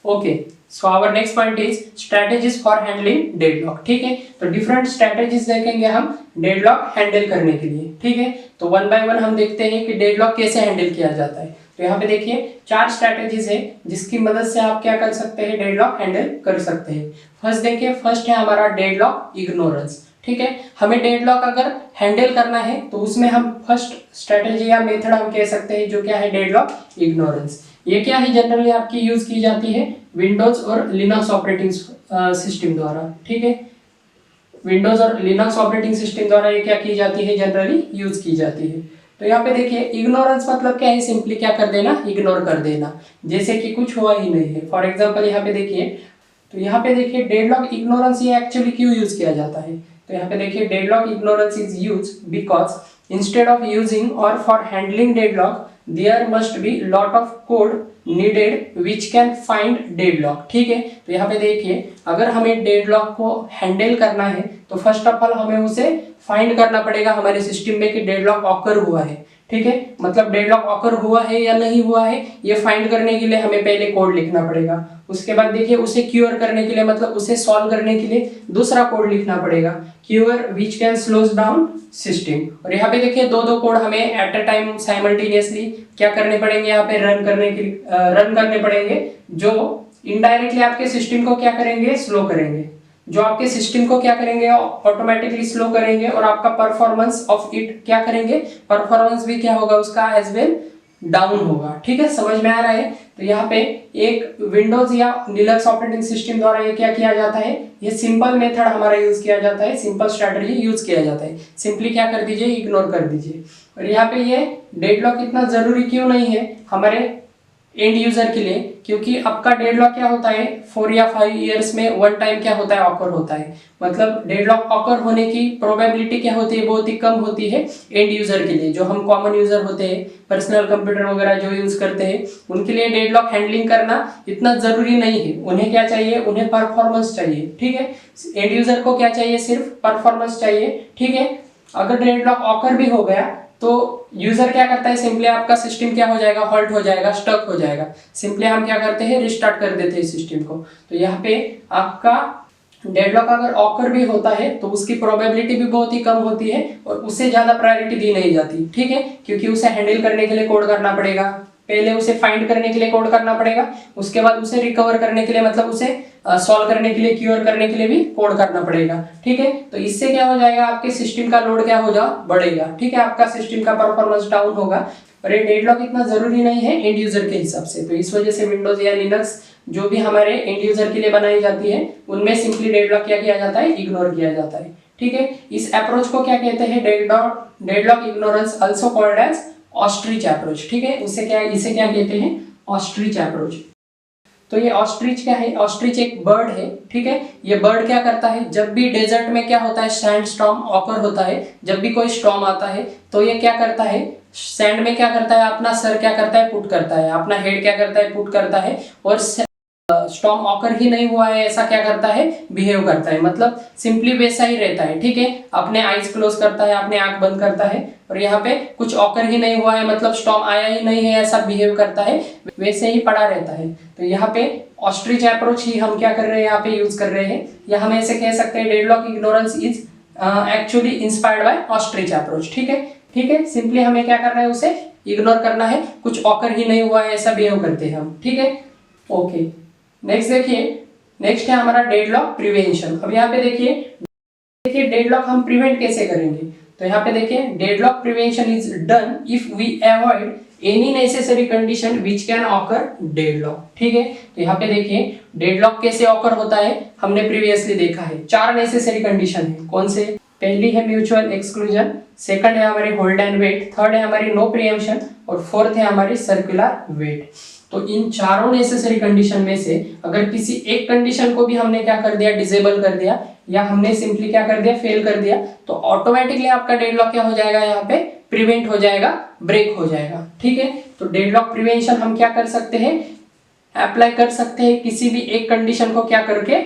Okay, so our next point is strategies for handling deadlock. ठीक है, तो different strategies देखेंगे हम डेडलॉक हैंडल करने के लिए। ठीक है, तो वन बाय वन हम देखते हैं कि डेडलॉक कैसे हैंडल किया जाता है। तो यहाँ पे देखिए 4 स्ट्रेटेजीज है जिसकी मदद से आप क्या कर सकते हैं, डेडलॉक हैंडल कर सकते हैं। फर्स्ट देखिए, फर्स्ट है हमारा डेडलॉक इग्नोरेंस। ठीक है, हमें डेडलॉक अगर हैंडल करना है तो उसमें हम फर्स्ट स्ट्रेटेजी या मेथड हम कह सकते हैं जो क्या है, डेडलॉक इग्नोरेंस। ये क्या है, जनरली आपकी यूज की जाती है विंडोज और लिनक्स ऑपरेटिंग सिस्टम द्वारा। ठीक है, विंडोज और लिनक्स ऑपरेटिंग सिस्टम द्वारा ये क्या की जाती है, जनरली यूज की जाती है। तो यहाँ पे देखिए इग्नोरेंस मतलब क्या है, सिंपली क्या कर देना, इग्नोर कर देना, जैसे कि कुछ हुआ ही नहीं है। फॉर एग्जांपल यहाँ पे देखिए, तो यहाँ पे देखिए डेडलॉक इग्नोरेंस ये एक्चुअली क्यों यूज किया जाता है। तो यहाँ पे देखिए deadlock ignorance is use because instead of using और for handling deadlock there must be lot of code needed which can find deadlock. ठीक है, तो यहाँ पे देखिए अगर हमें डेडलॉक को हैंडल करना है तो फर्स्ट ऑफ ऑल हमें उसे फाइंड करना पड़ेगा हमारे सिस्टम में कि डेडलॉक ऑकर हुआ है। ठीक है, मतलब डेडलॉक ऑकर हुआ है या नहीं हुआ है ये फाइंड करने के लिए हमें पहले कोड लिखना पड़ेगा। उसके बाद देखिए उसे क्यूर करने के लिए, मतलब उसे सॉल्व करने के लिए दूसरा कोड लिखना पड़ेगा, cure which can slows down system. और यहाँ पे देखिए दो कोड हमें एट अ टाइम साइमल्टेनियसली क्या करने पड़ेंगे, यहाँ पे रन करने पड़ेंगे, जो इनडायरेक्टली आपके सिस्टम को क्या करेंगे, स्लो करेंगे, जो आपके सिस्टम को क्या करेंगे, ऑटोमेटिकली स्लो करेंगे, और आपका परफॉर्मेंस ऑफ इट क्या करेंगे, परफॉर्मेंस भी क्या होगा उसका एज वेल डाउन होगा। ठीक है, समझ में आ रहा है। तो यहाँ पे एक विंडोज या लिनक्स ऑपरेटिंग सिस्टम द्वारा ये क्या किया जाता है, ये सिंपल मेथड हमारा यूज किया जाता है, सिंपल स्ट्रेटजी यूज किया जाता है। सिंपली क्या कर दीजिए, इग्नोर कर दीजिए। और यहाँ पे ये डेडलॉक इतना जरूरी क्यों नहीं है हमारे एंड यूजर के लिए, क्योंकि आपका डेडलॉक क्या होता है 4 या 5 इयर्स में वन टाइम क्या होता है, ऑकर होता है। मतलब डेडलॉक ऑकर होने की प्रोबेबिलिटी क्या होती है, बहुत ही कम होती है एंड यूजर के लिए। जो हम कॉमन यूजर होते हैं, पर्सनल कंप्यूटर वगैरह जो यूज करते हैं, उनके लिए डेडलॉक हैंडलिंग करना इतना जरूरी नहीं है। उन्हें क्या चाहिए, उन्हें परफॉर्मेंस चाहिए। ठीक है, एंड यूजर को क्या चाहिए, सिर्फ परफॉर्मेंस चाहिए। ठीक है, अगर डेडलॉक ऑकर भी हो गया तो यूजर क्या करता है, सिंपली आपका सिस्टम क्या हो जाएगा, हॉल्ट हो जाएगा, स्टक हो जाएगा। सिंपली हम क्या करते हैं, रिस्टार्ट कर देते हैं सिस्टम को। तो यहाँ पे आपका डेडलॉक अगर ऑकर भी होता है तो उसकी प्रोबेबिलिटी भी बहुत ही कम होती है और उससे ज्यादा प्रायोरिटी दी नहीं जाती। ठीक है, क्योंकि उसे हैंडल करने के लिए कोड करना पड़ेगा, पहले उसे फाइंड करने के लिए कोड करना पड़ेगा, उसके बाद उसे रिकवर करने के लिए, मतलब उसे सॉल्व करने के लिए, क्यूर करने के लिए भी कोड करना पड़ेगा। ठीक है, तो इससे क्या हो जाएगा, आपके सिस्टम का लोड क्या हो जा बढ़ेगा। ठीक है, आपका सिस्टम का परफॉर्मेंस डाउन होगा। और ये डेडलॉक इतना जरूरी नहीं है एंड यूजर के हिसाब से। तो इस वजह से विंडोज या लिनक्स जो भी हमारे एंड यूजर के लिए बनाई जाती है उनमें सिंपली डेडलॉक क्या किया जाता है, इग्नोर किया जाता है। ठीक है, इस अप्रोच को क्या कहते हैं, deadlock ignorance also called as ostrich approach. ठीक है, इसे क्या कहते हैं, ऑस्ट्रिच अप्रोच। तो ये ऑस्ट्रिच क्या है, ऑस्ट्रिच एक बर्ड है। ठीक है, ये बर्ड क्या करता है, जब भी डेजर्ट में क्या होता है, सैंड स्टॉर्म ऑकर होता है, जब भी कोई स्टॉर्म आता है तो ये क्या करता है, सैंड में क्या करता है, अपना सर क्या करता है, पुट करता है, अपना हेड क्या करता है, पुट करता है, और स्टॉर्म ऑकर ही नहीं हुआ है ऐसा क्या करता है, बिहेव करता है। मतलब सिंपली वैसा ही रहता है। ठीक है, अपने आईज क्लोज करता है, अपने आंख बंद करता है, और यहाँ पे कुछ ऑकर ही नहीं हुआ है, मतलब स्टॉर्म आया ही नहीं है ऐसा बिहेव करता है, वैसे ही पड़ा रहता है। तो यहाँ पे ऑस्ट्रिच अप्रोच ही हम क्या कर रहे हैं, यहाँ पे यूज कर रहे हैं, या हम ऐसे कह सकते हैं deadlock ignorance is actually inspired by ostrich approach. ठीक है, सिंपली हमें क्या करना है, उसे इग्नोर करना है, कुछ ऑकर ही नहीं हुआ है ऐसा बिहेव करते हैं हम। ठीक है, ओके, नेक्स्ट देखिए, नेक्स्ट है हमारा डेडलॉक प्रिवेंशन। अब यहाँ पे देखिए डेडलॉक हम प्रिवेंट कैसे करेंगे। तो यहाँ पे देखिए deadlock prevention is done if we avoid any necessary condition which can occur deadlock. ठीक है, तो यहाँ पे देखिए डेडलॉक कैसे ऑकर होता है, हमने प्रीवियसली देखा है 4 नेसेसरी कंडीशन है। कौन से, पहली है म्यूचुअल एक्सक्लूजन, सेकंड है हमारी होल्ड एंड वेट, थर्ड है हमारी नो प्रीएम्पशन, और फोर्थ है हमारी सर्कुलर वेट। तो इन चारों नेसेसरी कंडीशन में से अगर किसी एक कंडीशन को भी हमने क्या कर दिया, डिसेबल कर दिया, या हमने सिंपली क्या कर दिया, फेल कर दिया, तो ऑटोमेटिकली आपका डेडलॉक क्या हो जाएगा, यहाँ पे प्रिवेंट हो जाएगा, ब्रेक हो जाएगा। ठीक है, तो डेडलॉक प्रिवेंशन हम क्या कर सकते हैं, अप्लाई कर सकते हैं किसी भी एक कंडीशन को क्या करके,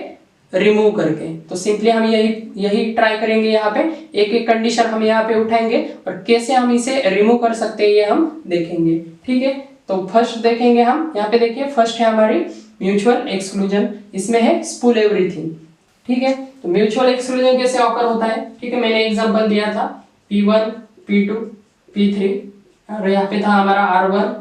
रिमूव करके। तो सिंपली हम यही ट्राई करेंगे, यहाँ पे एक एक कंडीशन हम यहाँ पे उठाएंगे और कैसे हम इसे रिमूव कर सकते हैं ये हम देखेंगे। ठीक है, तो फर्स्ट देखेंगे हम, यहाँ पे देखिए फर्स्ट है हमारी म्यूचुअल एक्सक्लूजन, इसमें है स्पूल एवरीथिंग। ठीक है, तो म्यूचुअल एक्सक्लूजन कैसे ऑकर होता है? ठीक है, मैंने एग्जांपल दिया था P1, P2, P3 और यहाँ पे था हमारा R1,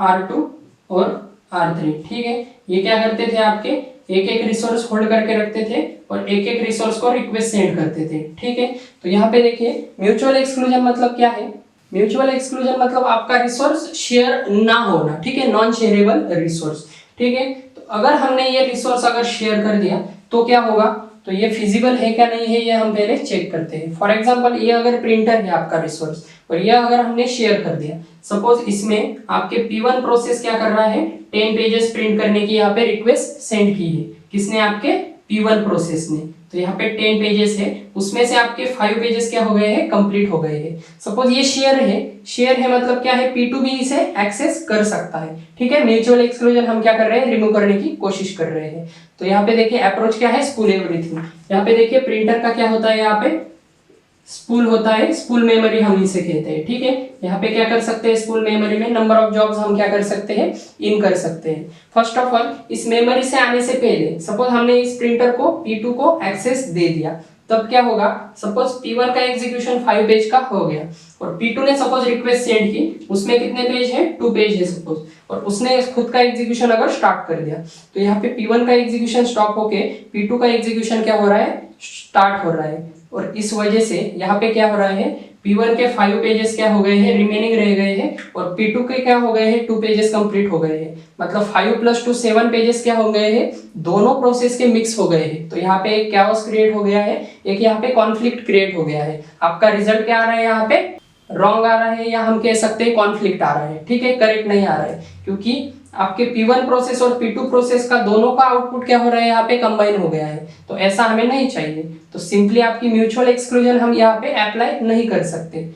R2 और R3। ठीक है, ये क्या करते थे आपके एक एक रिसोर्स होल्ड करके रखते थे और एक एक रिसोर्स को रिक्वेस्ट सेंड करते थे। ठीक है, तो यहाँ पे देखिए म्यूचुअल एक्सक्लूजन मतलब क्या है? म्यूचुअल एक्सक्लूजन मतलब आपका रिसोर्स शेयर ना होना। ठीक है, नॉन शेयरेबल रिसोर्स। ठीक है, तो अगर हमने ये रिसोर्स अगर शेयर कर दिया तो क्या होगा? तो ये फिजिबल है क्या नहीं है ये हम पहले चेक करते हैं। फॉर एग्जांपल ये अगर प्रिंटर है आपका रिसोर्स और ये अगर हमने शेयर कर दिया, सपोज इसमें आपके P1 प्रोसेस क्या कर रहा है, 10 पेजेस प्रिंट करने की यहाँ पे रिक्वेस्ट सेंड की है। किसने? आपके P1 प्रोसेस ने। तो यहाँ पे 10 पेजेस है, उसमें से आपके 5 पेजेस क्या हो गए हैं, कंप्लीट हो गए हैं। सपोज ये शेयर है, शेयर है मतलब क्या है, P2 भी इसे एक्सेस कर सकता है। ठीक है, म्यूचुअल एक्सक्लूजन हम क्या कर रहे हैं, रिमूव करने की कोशिश कर रहे हैं। तो यहाँ पे देखिए अप्रोच क्या है, स्पूल एवरीथिंग। यहाँ पे देखिए प्रिंटर का क्या होता है, यहाँ पे स्पूल होता है, स्पूल मेमोरी हम इसे कहते हैं। ठीक है, यहाँ पे क्या कर सकते हैं, स्पूल मेमोरी में नंबर ऑफ जॉब्स हम क्या कर सकते हैं, इन कर सकते हैं। फर्स्ट ऑफ ऑल इस मेमोरी से आने से पहले सपोज हमने इस प्रिंटर को P2 को एक्सेस दे दिया, तब क्या होगा, सपोज P1 का एग्जीक्यूशन 5 पेज का हो गया और P2 ने सपोज रिक्वेस्ट सेंड की, उसमें कितने पेज है, 2 पेज है सपोज, और उसने खुद का एग्जीक्यूशन अगर स्टार्ट कर दिया तो यहाँ पे P1 का एग्जीक्यूशन स्टॉप होके P2 का एग्जीक्यूशन क्या हो रहा है, स्टार्ट हो रहा है। और इस वजह से यहाँ पे क्या हो रहा है, P1 के 5 पेजेस क्या हो गए हैं, रिमेनिंग रह गए हैं और P2 के क्या हो गए हैं, 2 पेजेस कंप्लीट हो गए हैं। मतलब 5 + 2 7 पेजेस क्या हो गए हैं, दोनों प्रोसेस के मिक्स हो गए हैं। तो यहाँ पे एक कैओस क्रिएट हो गया है, एक यहाँ पे कॉन्फ्लिक्ट क्रिएट हो गया है। आपका रिजल्ट क्या आ रहा है, यहाँ पे रॉन्ग आ रहा है या हम कह सकते हैं कॉन्फ्लिक्ट आ रहा है। ठीक है, करेक्ट नहीं आ रहा है, क्योंकि आपके P1 प्रोसेस और P2 प्रोसेस का दोनों का आउटपुट क्या हो रहा है, यहाँ पे कंबाइन हो गया है। तो ऐसा हमें नहीं चाहिए। तो सिंपली आपकी म्यूचुअल एक्सक्लूजन हम यहाँ पे अप्लाई नहीं कर सकते।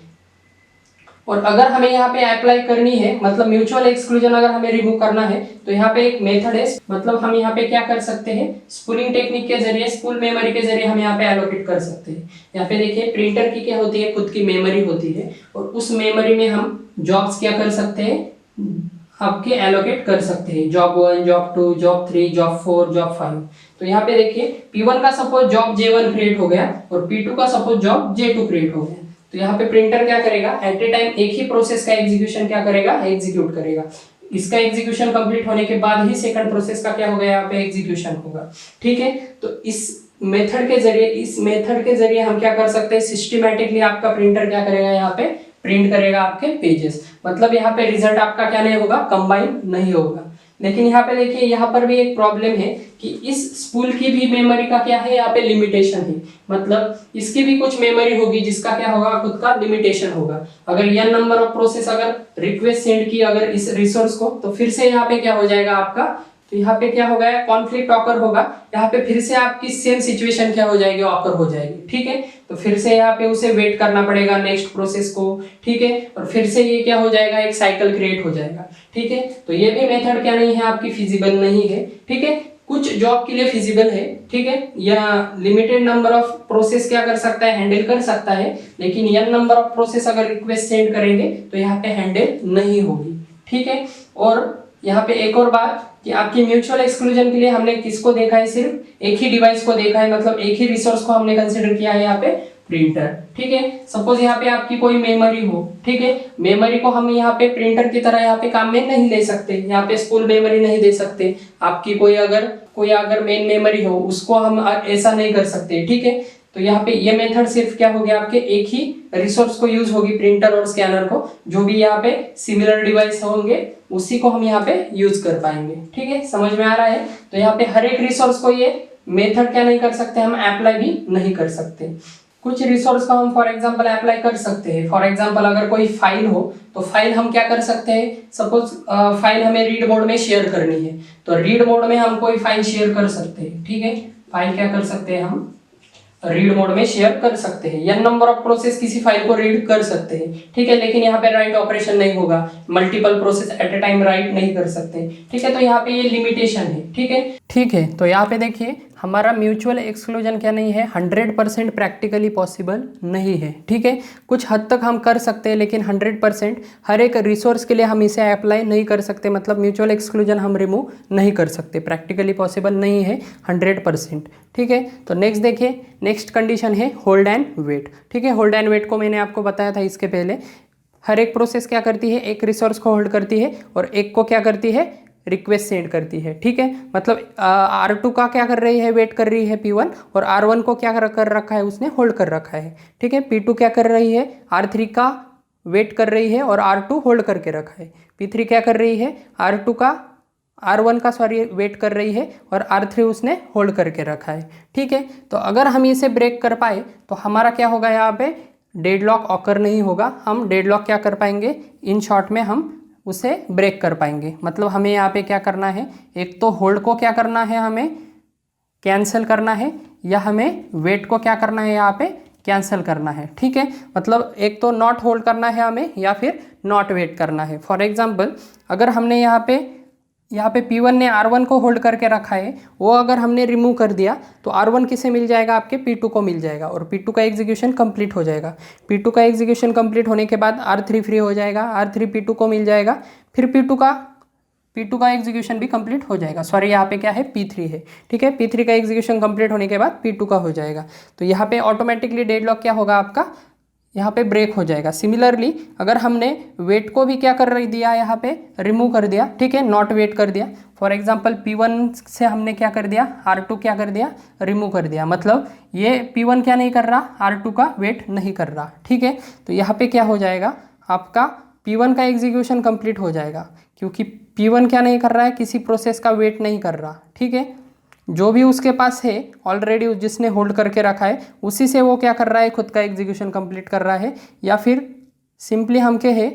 और अगर हमें यहाँ पे अप्लाई करनी है, मतलब म्यूचुअल एक्सक्लूजन अगर हमें रिमूव करना है, तो यहाँ पे एक मेथड है। मतलब हम यहाँ पे क्या कर सकते हैं, स्पूलिंग टेक्निक के जरिए, स्पूल मेमोरी के जरिए हम यहाँ पे एलोकेट कर सकते हैं। यहाँ पे देखिए प्रिंटर की क्या होती है, खुद की मेमोरी होती है और उस मेमोरी में हम जॉब्स क्या कर सकते हैं, आपके एलोकेट कर सकते हैं। Job 1, job 2, job 3, job 4, job 5। तो यहाँ पे देखिए P1 का सपोज जॉब J1 क्रिएट हो गया और P2 का सपोज जॉब J2 क्रिएट हो गया। तो यहाँ पे प्रिंटर क्या करेगा, एट ए टाइम एक ही प्रोसेस का एग्जीक्यूशन क्या करेगा, एग्जीक्यूट करेगा। इसका एग्जीक्यूशन कंप्लीट होने के बाद ही सेकंड प्रोसेस का क्या होगा, यहाँ पे एग्जीक्यूशन होगा। ठीक है, तो इस मेथड के जरिए हम क्या कर सकते हैं, सिस्टमैटिकली आपका प्रिंटर क्या करेगा, यहाँ पे प्रिंट करेगा आपके पेजेस। मतलब यहाँ पे रिजल्ट आपका क्या नहीं होगा, कंबाइन नहीं होगा। लेकिन यहाँ पे देखिए, यहाँ पर भी एक प्रॉब्लम है कि इस स्पूल की भी मेमोरी का क्या है, यहाँ पे लिमिटेशन है। मतलब इसकी भी कुछ मेमोरी होगी जिसका क्या होगा, खुद का लिमिटेशन होगा। अगर n नंबर ऑफ प्रोसेस अगर रिक्वेस्ट सेंड की अगर इस रिसोर्स को, तो फिर से यहाँ पे क्या हो जाएगा आपका, तो यहाँ पे क्या होगा, कॉन्फ्लिक्ट ऑकर होगा। यहाँ पे फिर से आपकी सेम सिचुएशन क्या हो जाएगी, ऑकर हो जाएगी। ठीक है, तो फिर से यहाँ पे उसे वेट करना पड़ेगा नेक्स्ट प्रोसेस को। ठीक है, और फिर से ये क्या हो जाएगा, एक साइकिल क्रिएट हो जाएगा। ठीक है, तो ये भी मेथड क्या नहीं है, आपकी फिजिबल नहीं है। ठीक है, कुछ जॉब के लिए फिजिबल है। ठीक है, या लिमिटेड नंबर ऑफ प्रोसेस क्या कर सकता है, हैंडल कर सकता है। लेकिन n नंबर ऑफ प्रोसेस अगर रिक्वेस्ट सेंड करेंगे तो यहाँ पे हैंडल नहीं होगी। ठीक है, और यहाँ पे एक और बात कि आपकी म्यूचुअल एक्सक्लूजन के लिए हमने किसको देखा है, सिर्फ एक ही डिवाइस को देखा है। मतलब एक ही रिसोर्स को हमने कंसिडर किया है, यहाँ पे प्रिंटर। ठीक है, सपोज यहाँ पे आपकी कोई मेमोरी हो। ठीक है, मेमोरी को हम यहाँ पे प्रिंटर की तरह यहाँ पे काम में नहीं ले सकते, यहाँ पे स्पूल मेमोरी नहीं दे सकते। आपकी कोई अगर मेन मेमोरी हो उसको हम ऐसा नहीं कर सकते। ठीक है, तो यहाँ पे ये मेथड सिर्फ क्या हो गया, आपके एक ही रिसोर्स को यूज होगी, प्रिंटर और स्कैनर को। जो भी यहाँ पे सिमिलर डिवाइस होंगे उसी को हम यहाँ पे यूज कर पाएंगे। ठीक है, समझ में आ रहा है। तो यहाँ पे हर एक रिसोर्स को ये मेथड क्या नहीं कर सकते, हम अप्लाई भी नहीं कर सकते। कुछ रिसोर्स का हम फॉर एग्जांपल अप्लाई कर सकते हैं। फॉर एग्जांपल अगर कोई फाइल हो तो फाइल हम क्या कर सकते हैं, सपोज फाइल हमें रीड मोड में शेयर करनी है, तो रीड मोड में हम कोई फाइल शेयर कर सकते हैं। ठीक है, फाइल क्या कर सकते हैं, हम रीड मोड में शेयर कर सकते हैं। n नंबर ऑफ प्रोसेस किसी फाइल को रीड कर सकते हैं। ठीक है, लेकिन यहाँ पे राइट ऑपरेशन नहीं होगा, multiple process at A time right नहीं कर सकते। ठीक है, तो यहाँ पे ये लिमिटेशन है। ठीक है, तो यहाँ पे देखिए हमारा म्यूचुअल एक्सक्लूजन क्या नहीं है, 100% प्रैक्टिकली पॉसिबल नहीं है। ठीक है, कुछ हद तक हम कर सकते हैं, लेकिन 100% हर एक रिसोर्स के लिए हम इसे अप्लाई नहीं कर सकते। मतलब म्यूचुअल एक्सक्लूजन हम रिमूव नहीं कर सकते, प्रैक्टिकली पॉसिबल नहीं है 100%। ठीक है, तो नेक्स्ट देखिए, नेक्स्ट कंडीशन है होल्ड एंड वेट। ठीक है, होल्ड एंड वेट को मैंने आपको बताया था इसके पहले। हर एक प्रोसेस क्या करती है, एक रिसोर्स को होल्ड करती है और एक को क्या करती है, रिक्वेस्ट सेंड करती है। ठीक है, मतलब R2 का क्या कर रही है, वेट कर रही है P1, और R1 को क्या कर रखा है, उसने होल्ड कर रखा है। ठीक है, P2 क्या कर रही है, R3 का वेट कर रही है और R2 होल्ड करके रखा है। P3 क्या कर रही है, R1 का वेट कर रही है और R3 उसने होल्ड करके रखा है। ठीक है, तो अगर हम इसे ब्रेक कर पाए तो हमारा क्या होगा, यहाँ पे डेडलॉक ऑकर नहीं होगा। हम डेडलॉक क्या कर पाएंगे, इन शॉर्ट में हम उसे ब्रेक कर पाएंगे। मतलब हमें यहाँ पे क्या करना है, एक तो होल्ड को क्या करना है, हमें कैंसिल करना है, या हमें वेट को क्या करना है, यहाँ पे कैंसिल करना है। ठीक है, मतलब एक तो नॉट होल्ड करना है हमें, या फिर नॉट वेट करना है। फॉर एग्जाम्पल, अगर हमने यहाँ पे P1 ने R1 को होल्ड करके रखा है, वो अगर हमने रिमूव कर दिया तो R1 किसे मिल जाएगा, आपके P2 को मिल जाएगा और P2 का एग्जीक्यूशन कंप्लीट हो जाएगा। P2 का एग्जीक्यूशन कंप्लीट होने के बाद R3 फ्री हो जाएगा, R3 P2 को मिल जाएगा, फिर P2 का एग्जीक्यूशन भी कंप्लीट हो जाएगा। सॉरी, यहाँ पे क्या है, P3 है। ठीक है, P3 का एग्जीक्यूशन कंप्लीट होने के बाद P2 का हो जाएगा। तो यहाँ पे ऑटोमेटिकली डेडलॉक क्या होगा आपका, यहाँ पे ब्रेक हो जाएगा। सिमिलरली अगर हमने वेट को भी क्या कर दिया, यहाँ पे रिमूव कर दिया, ठीक है, नॉट वेट कर दिया। फॉर एग्जांपल P1 से हमने क्या कर दिया, R2 क्या कर दिया, रिमूव कर दिया। मतलब ये P1 क्या नहीं कर रहा, R2 का वेट नहीं कर रहा। ठीक है, तो यहाँ पे क्या हो जाएगा, आपका P1 का एग्जीक्यूशन कंप्लीट हो जाएगा, क्योंकि P1 क्या नहीं कर रहा है, किसी प्रोसेस का वेट नहीं कर रहा। ठीक है, जो भी उसके पास है ऑलरेडी, जिसने होल्ड करके रखा है, उसी से वो क्या कर रहा है, खुद का एग्जीक्यूशन कंप्लीट कर रहा है, या फिर सिंपली हम कहे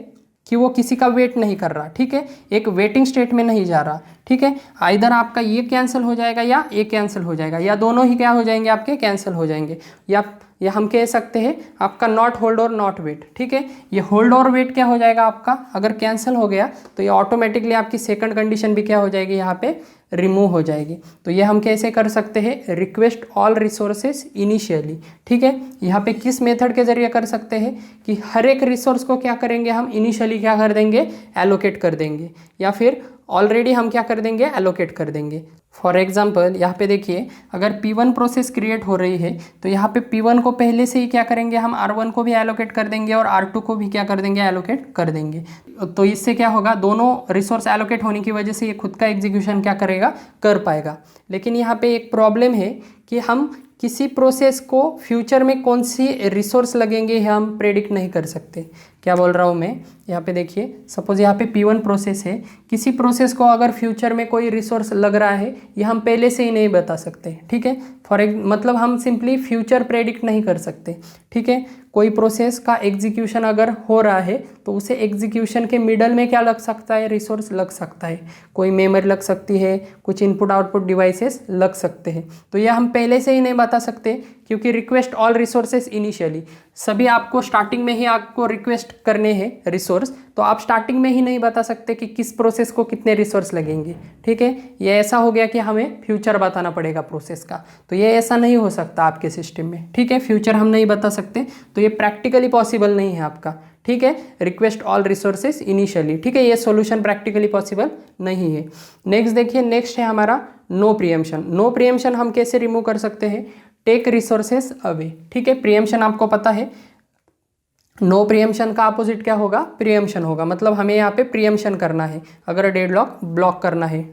कि वो किसी का वेट नहीं कर रहा। ठीक है, एक वेटिंग स्टेट में नहीं जा रहा। ठीक है, आइदर आपका ये कैंसिल हो जाएगा या ये कैंसिल हो जाएगा, या दोनों ही क्या हो जाएंगे, आपके कैंसिल हो जाएंगे, या हम कह सकते हैं आपका नॉट होल्ड और नॉट वेट। ठीक है, ये होल्ड और वेट क्या हो जाएगा आपका, अगर कैंसिल हो गया तो ये ऑटोमेटिकली आपकी सेकंड कंडीशन भी क्या हो जाएगी, यहाँ पे रिमूव हो जाएगी। तो ये हम कैसे कर सकते हैं, रिक्वेस्ट ऑल रिसोर्सेस इनिशियली। ठीक है, यहाँ पे किस मेथड के जरिए कर सकते हैं कि हर एक रिसोर्स को क्या करेंगे, हम इनिशियली क्या कर देंगे, एलोकेट कर देंगे, या फिर ऑलरेडी हम क्या कर देंगे, एलोकेट कर देंगे। फॉर एग्जाम्पल यहाँ पे देखिए, अगर P1 प्रोसेस क्रिएट हो रही है तो यहाँ पे P1 को पहले से ही क्या करेंगे, हम R1 को भी एलोकेट कर देंगे और R2 को भी क्या कर देंगे, एलोकेट कर देंगे। तो इससे क्या होगा, दोनों रिसोर्स एलोकेट होने की वजह से ये खुद का एग्जीक्यूशन क्या करेगा, कर पाएगा। लेकिन यहाँ पे एक प्रॉब्लम है कि हम किसी प्रोसेस को फ्यूचर में कौन सी रिसोर्स लगेंगे हम प्रेडिक्ट नहीं कर सकते। क्या बोल रहा हूँ मैं, यहाँ पे देखिए, सपोज यहाँ पे P1 प्रोसेस है, किसी प्रोसेस को अगर फ्यूचर में कोई रिसोर्स लग रहा है, ये हम पहले से ही नहीं बता सकते। ठीक है, मतलब हम सिंपली फ्यूचर प्रेडिक्ट नहीं कर सकते। ठीक है, कोई प्रोसेस का एग्जीक्यूशन अगर हो रहा है तो उसे एग्जीक्यूशन के मिडल में क्या लग सकता है, रिसोर्स लग सकता है, कोई मेमोरी लग सकती है, कुछ इनपुट आउटपुट डिवाइसेस लग सकते हैं। तो यह हम पहले से ही नहीं बता सकते, क्योंकि रिक्वेस्ट ऑल रिसोर्सेस इनिशियली, सभी आपको स्टार्टिंग में ही आपको रिक्वेस्ट करने हैं रिसोर्स, तो आप स्टार्टिंग में ही नहीं बता सकते कि किस प्रोसेस को कितने रिसोर्स लगेंगे। ठीक है, ये ऐसा हो गया कि हमें फ्यूचर बताना पड़ेगा प्रोसेस का, तो ये ऐसा नहीं हो सकता आपके सिस्टम में। ठीक है, फ्यूचर हम नहीं बता सकते, तो ये प्रैक्टिकली पॉसिबल नहीं है आपका। ठीक है, रिक्वेस्ट ऑल रिसोर्सेज इनिशियली। ठीक है, ये सॉल्यूशन प्रैक्टिकली पॉसिबल नहीं है। नेक्स्ट देखिए, नेक्स्ट है हमारा नो प्रीएम्पशन। नो प्रीएम्पशन हम कैसे रिमूव कर सकते हैं, टेक रिसोर्सेज अवे। ठीक है, प्रीएम्पशन आपको पता है, नो प्रीएम्पशन का अपोजिट क्या होगा, प्रीएम्पशन होगा। मतलब हमें यहाँ पे प्रीएम्पशन करना है, अगर डेडलॉक ब्लॉक करना है,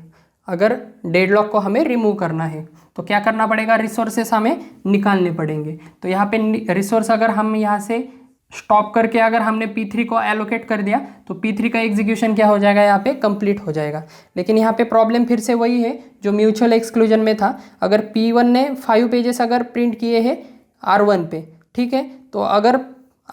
अगर डेडलॉक को हमें रिमूव करना है तो क्या करना पड़ेगा, रिसोर्सेस हमें निकालने पड़ेंगे। तो यहाँ पे रिसोर्स अगर हम यहाँ से स्टॉप करके अगर हमने P3 को एलोकेट कर दिया तो P3 का एग्जीक्यूशन क्या हो जाएगा, यहाँ पे कंप्लीट हो जाएगा। लेकिन यहाँ पे प्रॉब्लम फिर से वही है जो म्यूचुअल एक्सक्लूजन में था। अगर P1 ने 5 पेजेस अगर प्रिंट किए हैं R1 पे, ठीक है, तो अगर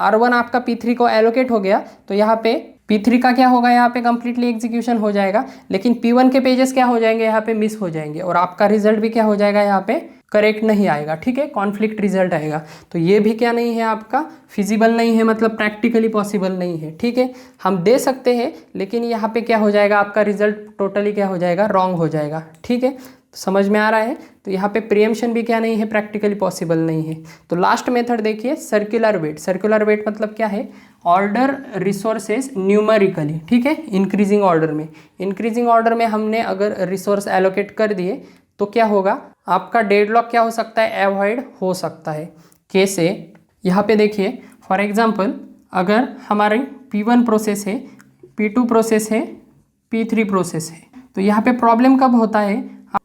R1 आपका P3 को एलोकेट हो गया तो यहाँ पे P3 का क्या होगा, यहाँ पे कंप्लीटली एग्जीक्यूशन हो जाएगा, लेकिन P1 के पेजेस क्या हो जाएंगे, यहाँ पे मिस हो जाएंगे और आपका रिजल्ट भी क्या हो जाएगा, यहाँ पे करेक्ट नहीं आएगा। ठीक है, कॉन्फ्लिक्ट रिजल्ट आएगा। तो ये भी क्या नहीं है, आपका फिजिबल नहीं है, मतलब प्रैक्टिकली पॉसिबल नहीं है। ठीक है, हम दे सकते हैं लेकिन यहाँ पे क्या हो जाएगा, आपका रिजल्ट टोटली क्या हो जाएगा, रॉन्ग हो जाएगा। ठीक है, तो समझ में आ रहा है। तो यहाँ पे प्रीएम्पशन भी क्या नहीं है, प्रैक्टिकली पॉसिबल नहीं है। तो लास्ट मेथड देखिए सर्कुलर वेट। सर्कुलर वेट मतलब क्या है, ऑर्डर रिसोर्सेज न्यूमेरिकली, ठीक है, इंक्रीजिंग ऑर्डर में। इंक्रीजिंग ऑर्डर में हमने अगर रिसोर्स एलोकेट कर दिए तो क्या होगा, आपका डेडलॉक क्या हो सकता है, अवॉइड हो सकता है। कैसे, यहाँ पे देखिए फॉर एग्जांपल अगर हमारी P1 प्रोसेस है, P2 प्रोसेस है, P3 प्रोसेस है, तो यहाँ पे प्रॉब्लम कब होता है,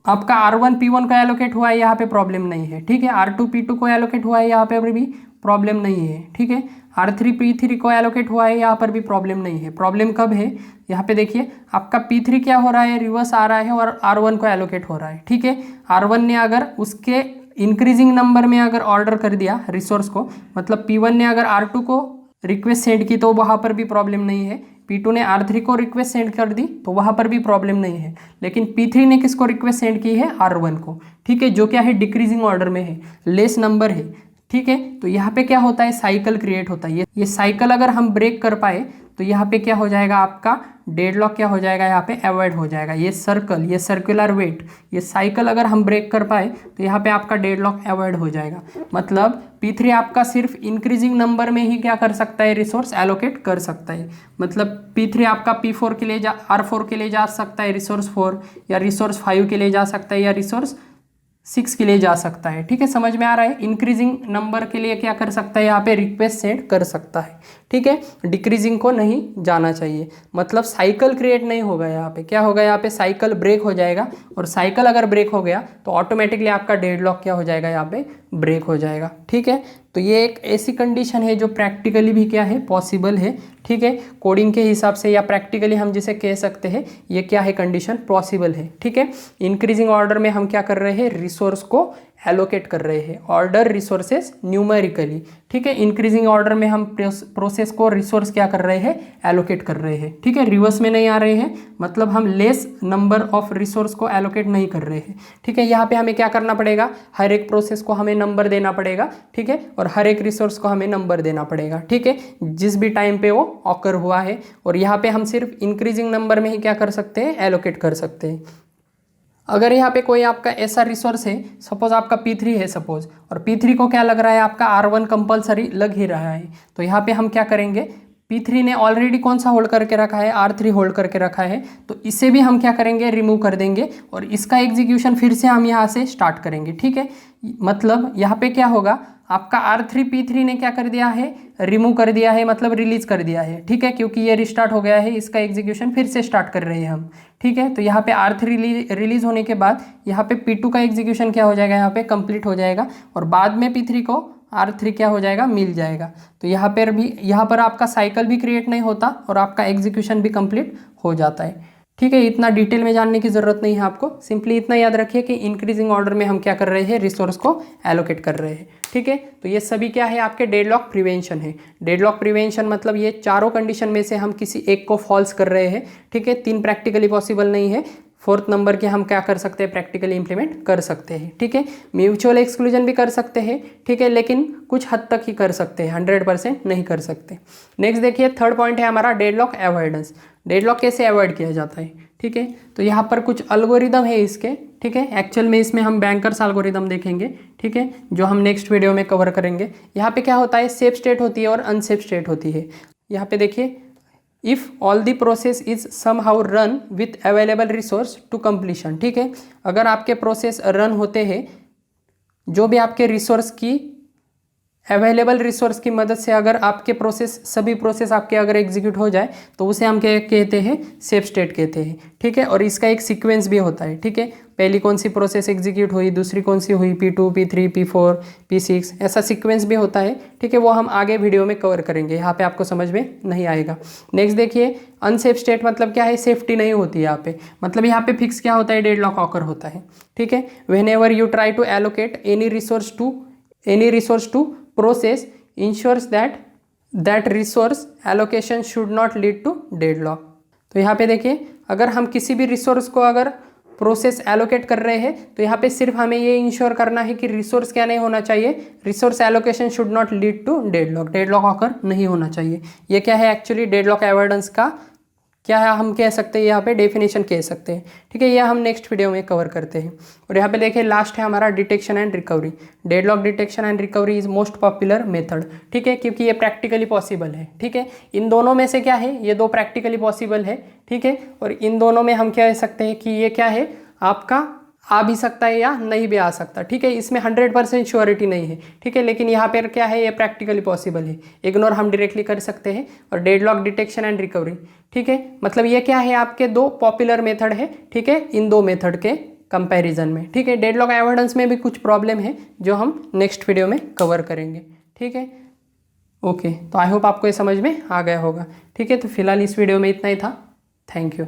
आपका R1 P1 को एलोकेट हुआ है, यहाँ पे प्रॉब्लम नहीं है, ठीक है। R2 P2 को एलोकेट हुआ है, यहाँ पे भी प्रॉब्लम नहीं है, ठीक है। R3 P3 को एलोकेट हुआ है, यहाँ पर भी प्रॉब्लम नहीं है। प्रॉब्लम कब है, यहाँ पे देखिए आपका P3 क्या हो रहा है, रिवर्स आ रहा है और R1 को एलोकेट हो रहा है, ठीक है। R1 ने अगर उसके इंक्रीजिंग नंबर में अगर ऑर्डर कर दिया रिसोर्स को, मतलब P1 ने अगर R2 को रिक्वेस्ट सेंड की तो वहाँ पर भी प्रॉब्लम नहीं है। P2 ने R3 को रिक्वेस्ट सेंड कर दी तो वहाँ पर भी प्रॉब्लम नहीं है। लेकिन P3 ने किसको रिक्वेस्ट सेंड की है, R1 को, ठीक है, जो क्या है डिक्रीजिंग ऑर्डर में है, लेस नंबर है, ठीक है। तो यहाँ पे क्या होता है, साइकिल क्रिएट होता है। ये साइकिल अगर हम ब्रेक कर पाए तो यहाँ पे क्या हो जाएगा, आपका डेडलॉक क्या हो जाएगा, यहाँ पे अवॉइड हो जाएगा। ये सर्कल, ये सर्कुलर वेट, ये साइकिल अगर हम ब्रेक कर पाए तो यहाँ पे आपका डेडलॉक अवॉइड हो जाएगा। मतलब P3 आपका सिर्फ इंक्रीजिंग नंबर में ही क्या कर सकता है, रिसोर्स एलोकेट कर सकता है। मतलब P3 आपका P4 के लिए R4 के लिए जा सकता है रिसोर्स 4, या रिसोर्स 5 के लिए जा सकता है, या रिसोर्स 6 के लिए जा सकता है, ठीक है, समझ में आ रहा है। इंक्रीजिंग नंबर के लिए क्या कर सकता है, यहाँ पे रिक्वेस्ट सेंड कर सकता है, ठीक है। डिक्रीजिंग को नहीं जाना चाहिए, मतलब साइकिल क्रिएट नहीं होगा। यहाँ पे क्या होगा, यहाँ पे साइकिल ब्रेक हो जाएगा, और साइकिल अगर ब्रेक हो गया तो ऑटोमेटिकली आपका डेडलॉक क्या हो जाएगा, यहाँ पे ब्रेक हो जाएगा, ठीक है। तो ये एक ऐसी कंडीशन है जो प्रैक्टिकली भी क्या है, पॉसिबल है, ठीक है। कोडिंग के हिसाब से या प्रैक्टिकली हम जिसे कह सकते हैं ये क्या है, कंडीशन पॉसिबल है, ठीक है। इंक्रीजिंग ऑर्डर में हम क्या कर रहे हैं, रिसोर्स को एलोकेट कर रहे हैं, ऑर्डर रिसोर्सेज न्यूमेरिकली, ठीक है। इंक्रीजिंग ऑर्डर में हम प्रोसेस को रिसोर्स क्या कर रहे हैं, एलोकेट कर रहे हैं, ठीक है, रिवर्स में नहीं आ रहे हैं, मतलब हम लेस नंबर ऑफ रिसोर्स को एलोकेट नहीं कर रहे हैं, ठीक है। यहाँ पे हमें क्या करना पड़ेगा, हर एक प्रोसेस को हमें नंबर देना पड़ेगा, ठीक है, और हर एक रिसोर्स को हमें नंबर देना पड़ेगा, ठीक है, जिस भी टाइम पे वो ऑकर हुआ है। और यहाँ पे हम सिर्फ इंक्रीजिंग नंबर में ही क्या कर सकते हैं, एलोकेट कर सकते हैं। अगर यहाँ पे कोई आपका ऐसा रिसोर्स है, सपोज आपका P3 है सपोज, और P3 को क्या लग रहा है, आपका R1 कंपलसरी लग ही रहा है, तो यहाँ पे हम क्या करेंगे, P3 ने ऑलरेडी कौन सा होल्ड करके रखा है, R3 होल्ड करके रखा है, तो इसे भी हम क्या करेंगे, रिमूव कर देंगे, और इसका एग्जीक्यूशन फिर से हम यहाँ से स्टार्ट करेंगे, ठीक है। मतलब यहाँ पे क्या होगा, आपका R3 P3 ने क्या कर दिया है, रिमूव कर दिया है, मतलब रिलीज कर दिया है, ठीक है, क्योंकि ये रिस्टार्ट हो गया है, इसका एग्जीक्यूशन फिर से स्टार्ट कर रहे हैं हम, ठीक है। तो यहाँ पे R3 रिलीज होने के बाद यहाँ पे P2 का एग्जीक्यूशन क्या हो जाएगा, यहाँ पे कंप्लीट हो जाएगा, और बाद में P3 को R3 क्या हो जाएगा, मिल जाएगा। तो यहाँ पर आपका साइकिल भी क्रिएट नहीं होता और आपका एग्जीक्यूशन भी कंप्लीट हो जाता है, ठीक है। इतना डिटेल में जानने की ज़रूरत नहीं है आपको, सिंपली इतना याद रखिए कि इंक्रीजिंग ऑर्डर में हम क्या कर रहे हैं, रिसोर्स को एलोकेट कर रहे हैं, ठीक है। तो ये सभी क्या है, आपके डेडलॉक प्रिवेंशन है। डेडलॉक प्रिवेंशन मतलब ये चारों कंडीशन में से हम किसी एक को फॉल्स कर रहे हैं, ठीक है। 3 प्रैक्टिकली पॉसिबल नहीं है, 4th नंबर के हम क्या कर सकते हैं, प्रैक्टिकली इंप्लीमेंट कर सकते हैं, ठीक है। म्यूचुअल एक्सक्लूजन भी कर सकते हैं, ठीक है, लेकिन कुछ हद तक ही कर सकते हैं, 100% नहीं कर सकते। नेक्स्ट देखिए, 3rd पॉइंट है हमारा डेडलॉक अवॉइडेंस। डेडलॉक कैसे अवॉइड किया जाता है, ठीक है। तो यहाँ पर कुछ एल्गोरिदम है इसके, ठीक है। एक्चुअल में इसमें हम बैंकर्स एल्गोरिदम देखेंगे, ठीक है, जो हम नेक्स्ट वीडियो में कवर करेंगे। यहाँ पे क्या होता है, सेफ स्टेट होती है और अनसेफ स्टेट होती है। यहाँ पे देखिए, if all the process is somehow run with available resource to completion, ठीक है। अगर आपके प्रोसेस रन होते हैं, जो भी आपके रिसोर्स की अवेलेबल रिसोर्स की मदद से अगर आपके सभी प्रोसेस आपके अगर एग्जीक्यूट हो जाए तो उसे हम क्या कहते हैं, सेफ स्टेट कहते हैं, ठीक है। और इसका एक सीक्वेंस भी होता है, ठीक है। पहली कौन सी प्रोसेस एग्जीक्यूट हुई, दूसरी कौन सी हुई, P2 P3 P4 P6, ऐसा सीक्वेंस भी होता है, ठीक है। वो हम आगे वीडियो में कवर करेंगे, यहाँ पे आपको समझ में नहीं आएगा। नेक्स्ट देखिए, अनसेफ स्टेट मतलब क्या है, सेफ्टी नहीं होती है यहाँ पे, मतलब यहाँ पे फिक्स क्या होता है, डेडलॉक ऑकर होता है, ठीक है। Whenever you try to allocate any resource to process ensures that resource allocation should not lead to deadlock। तो यहाँ पे देखिए, अगर हम किसी भी रिसोर्स को अगर प्रोसेस एलोकेट कर रहे हैं तो यहाँ पे सिर्फ हमें ये इंश्योर करना है कि रिसोर्स क्या नहीं होना चाहिए, resource allocation should not lead to deadlock, deadlock occur नहीं होना चाहिए। ये क्या है, एक्चुअली डेडलॉक अवॉइडेंस का क्या है, हम कह सकते हैं यहाँ पे डेफिनेशन कह सकते हैं। ठीक है, यह हम नेक्स्ट वीडियो में कवर करते हैं। और यहाँ पे देखिए लास्ट है हमारा detection and recovery. Deadlock detection and recovery is most popular method. ठीक है, क्योंकि ये प्रैक्टिकली पॉसिबल है। ठीक है, इन दोनों में से क्या है, ये दो प्रैक्टिकली पॉसिबल है। ठीक है, और इन दोनों में हम कह सकते हैं कि ये क्या है, आपका आ भी सकता है या नहीं भी आ सकता। ठीक है, इसमें 100% श्योरिटी नहीं है। ठीक है, लेकिन यहाँ पर क्या है, ये प्रैक्टिकली पॉसिबल है, इग्नोर हम डायरेक्टली कर सकते हैं। और डेडलॉक डिटेक्शन एंड रिकवरी, ठीक है, मतलब ये क्या है, आपके दो पॉपुलर मेथड है। ठीक है, इन दो मेथड के कंपैरिजन में। ठीक है, डेडलॉक एवोइडेंस में भी कुछ प्रॉब्लम है जो हम नेक्स्ट वीडियो में कवर करेंगे। ठीक है, ओके, तो आई होप आपको ये समझ में आ गया होगा। ठीक है, तो फिलहाल इस वीडियो में इतना ही था। Thank you.